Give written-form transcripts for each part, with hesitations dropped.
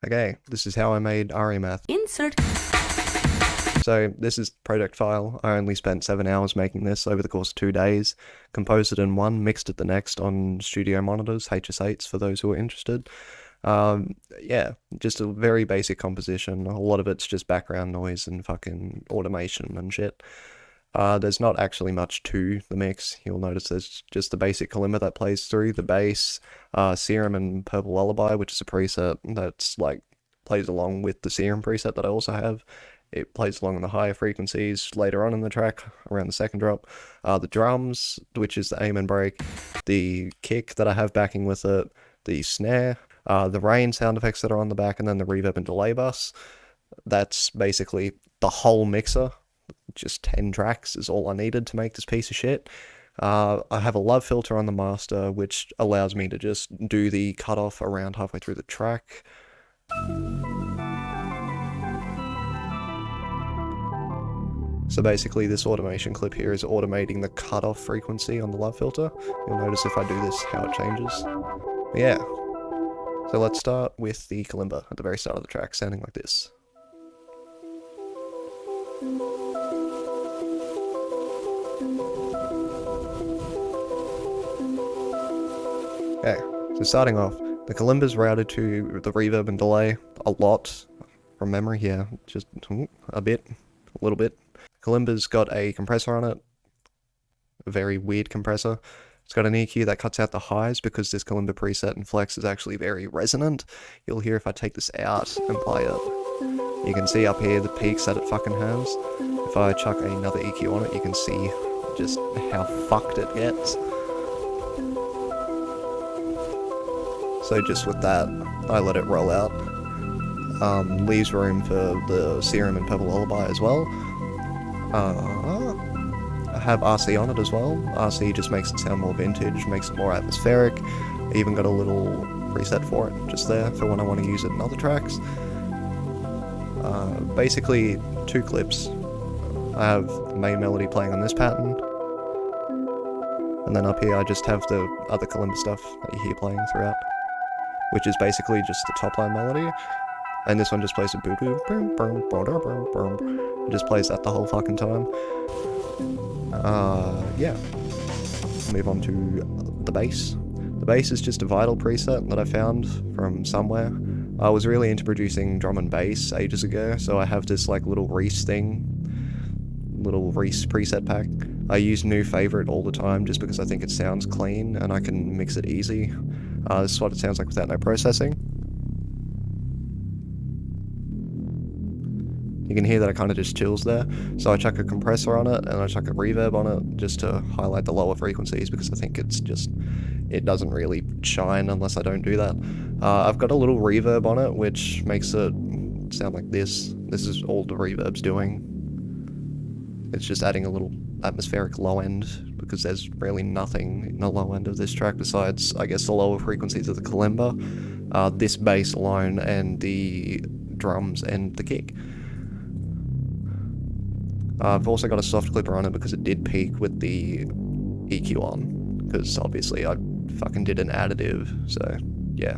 Okay, this is how I made Aria Math. Insert. So this is the project file. I only spent 7 hours making this over the course of 2 days. Composed it in one, mixed it the next on studio monitors, HS8s for those who are interested. Yeah, just a very basic composition. A lot of it's just background noise and fucking automation and shit. There's not actually much to the mix. You'll notice there's just the basic kalimba that plays through, the bass, Serum and Purple Lullaby, which is a preset that's like plays along with the Serum preset that I also have. It plays along the higher frequencies later on in the track, around the second drop. The drums, which is the aim and break, the kick that I have backing with it, the snare, the rain sound effects that are on the back, and then the reverb and delay bus. That's basically the whole mixer. Just 10 tracks is all I needed to make this piece of shit. I have a love filter on the master, which allows me to just do the cutoff around halfway through the track. So basically this automation clip here is automating the cutoff frequency on the love filter. You'll notice if I do this how it changes. But yeah. So let's start with the kalimba at the very start of the track, sounding like this. Okay, so starting off, the kalimba's routed to the reverb and delay a lot from memory. Yeah, just a little bit. Kalimba's got a compressor on it, a very weird compressor. It's got an EQ that cuts out the highs because this kalimba preset and flex is actually very resonant. You'll hear if I take this out and play it. You can see up here the peaks that it fucking has. If I chuck another EQ on it, you can see just how fucked it gets. So just with that, I let it roll out. Leaves room for the Serum and Purple Lullaby as well. I have RC on it as well. RC just makes it sound more vintage, makes it more atmospheric. I even got a little preset for it just there for when I want to use it in other tracks. Basically 2 clips. I have the main melody playing on this pattern, and then up here I just have the other kalimba stuff that you hear playing throughout, which is basically just the top line melody. And this one just plays a boo boo, boom, boom, boom, boom, boom. It just plays that the whole fucking time. Yeah. Move on to the bass. The bass is just a Vital preset that I found from somewhere. I was really into producing drum and bass ages ago, so I have this like little Reese preset pack. I use New Favorite all the time just because I think it sounds clean and I can mix it easy. This is what it sounds like without no processing. You can hear that it kind of just chills there. So I chuck a compressor on it and I chuck a reverb on it just to highlight the lower frequencies because I think it doesn't really shine unless I don't do that. I've got a little reverb on it which makes it sound like this. This is all the reverb's doing. It's just adding a little atmospheric low end because there's really nothing in the low end of this track besides, I guess, the lower frequencies of the kalimba, this bass alone, and the drums and the kick. I've also got a soft clipper on it because it did peak with the EQ on, because obviously I fucking did an additive, so yeah.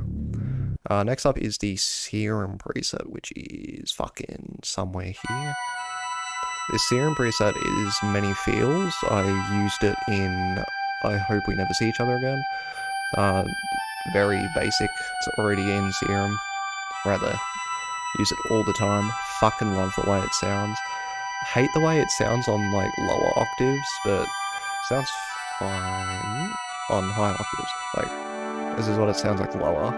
Next up is the Serum preset, which is fucking somewhere here. This Serum preset is Many Feels. I used it in I Hope We Never See Each Other Again. Very basic, it's already in Serum. Rather, use it all the time. Fucking love the way it sounds. Hate the way it sounds on like lower octaves, but sounds fine on high octaves. Like, this is what it sounds like lower.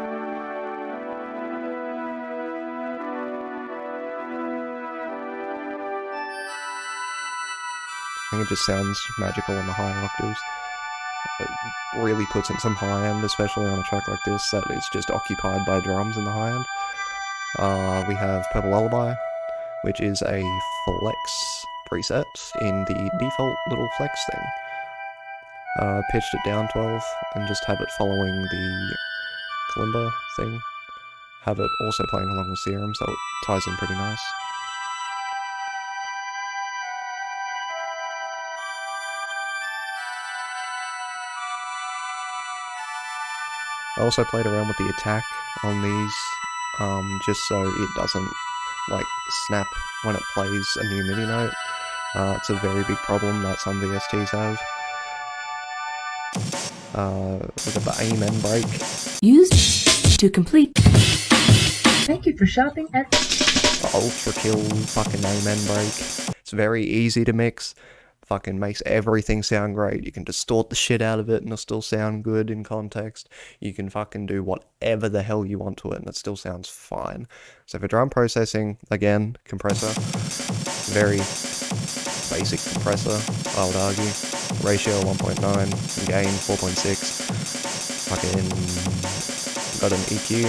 I think it just sounds magical on the higher octaves. It really puts in some high end, especially on a track like this that is just occupied by drums in the high end. We have Purple Lullaby, which is a flex preset in the default little flex thing. Pitched it down 12 and just have it following the kalimba thing. Have it also playing along with Serum, so it ties in pretty nice. I also played around with the attack on these just so it doesn't like snap when it plays a new MIDI note. It's a very big problem that some VSTs have. We've got the Amen break. Used to complete. Thank you for shopping at Ultra kill fucking Amen break. It's very easy to mix. Fucking makes everything sound great. You can distort the shit out of it and it'll still sound good in context. You can fucking do whatever the hell you want to it and it still sounds fine. So for drum processing, again, compressor. Very basic compressor, I would argue. Ratio 1.9, gain 4.6. Fucking got an EQ,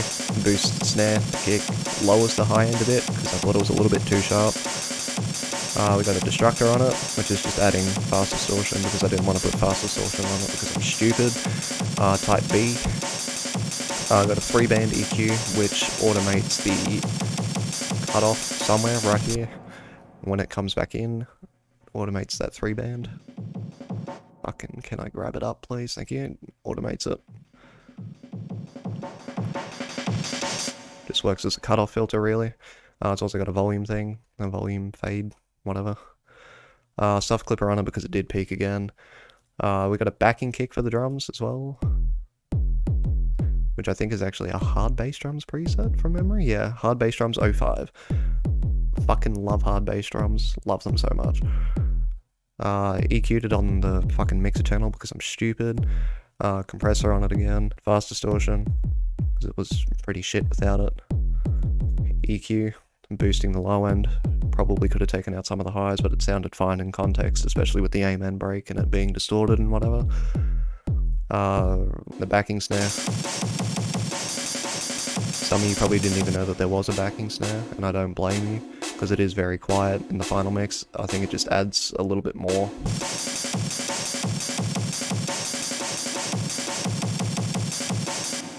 boost the snare, the kick, lowers the high end a bit because I thought it was a little bit too sharp. We got a destructor on it, which is just adding fast distortion because I didn't want to put fast distortion on it because I'm stupid. Type B. I got a 3-band EQ, which automates the cutoff somewhere right here. When it comes back in, automates that 3-band. Fucking, can I grab it up, please? Thank you. Automates it. Just works as a cutoff filter, really. It's also got a volume thing, a volume fade, whatever. Soft clipper on it because it did peak again. We got a backing kick for the drums as well, which I think is actually a hard bass drums preset from memory. Yeah, hard bass drums 05. Fucking love hard bass drums, love them so much. EQ'd it on the fucking mixer channel because I'm stupid. Compressor on it again, fast distortion because it was pretty shit without it. EQ, boosting the low end. Probably could have taken out some of the highs, but it sounded fine in context, especially with the Amen break and it being distorted and whatever. The backing snare. Some of you probably didn't even know that there was a backing snare, and I don't blame you, because it is very quiet in the final mix. I think it just adds a little bit more.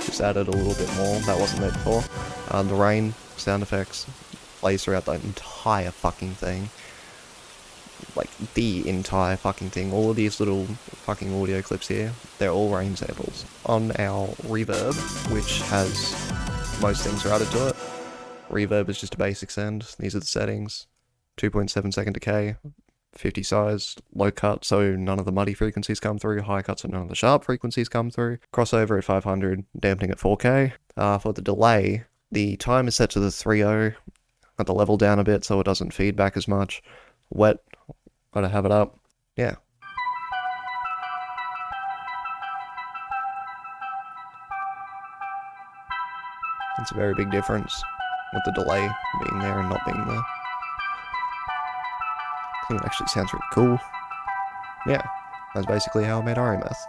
Just added a little bit more. That wasn't there before. The rain sound effects plays throughout the entire fucking thing. Like, the entire fucking thing. All of these little fucking audio clips here, they're all rain samples. On our reverb, which has most things routed to it, reverb is just a basic send. These are the settings. 2.7 second decay, 50 size, low cut so none of the muddy frequencies come through, high cut so none of the sharp frequencies come through, crossover at 500, dampening at 4K. For the delay, the time is set to the 3.0, got the level down a bit so it doesn't feedback as much. Wet, gotta have it up. Yeah. It's a very big difference with the delay being there and not being there. I think it actually sounds really cool. Yeah, that's basically how I made Aria Math.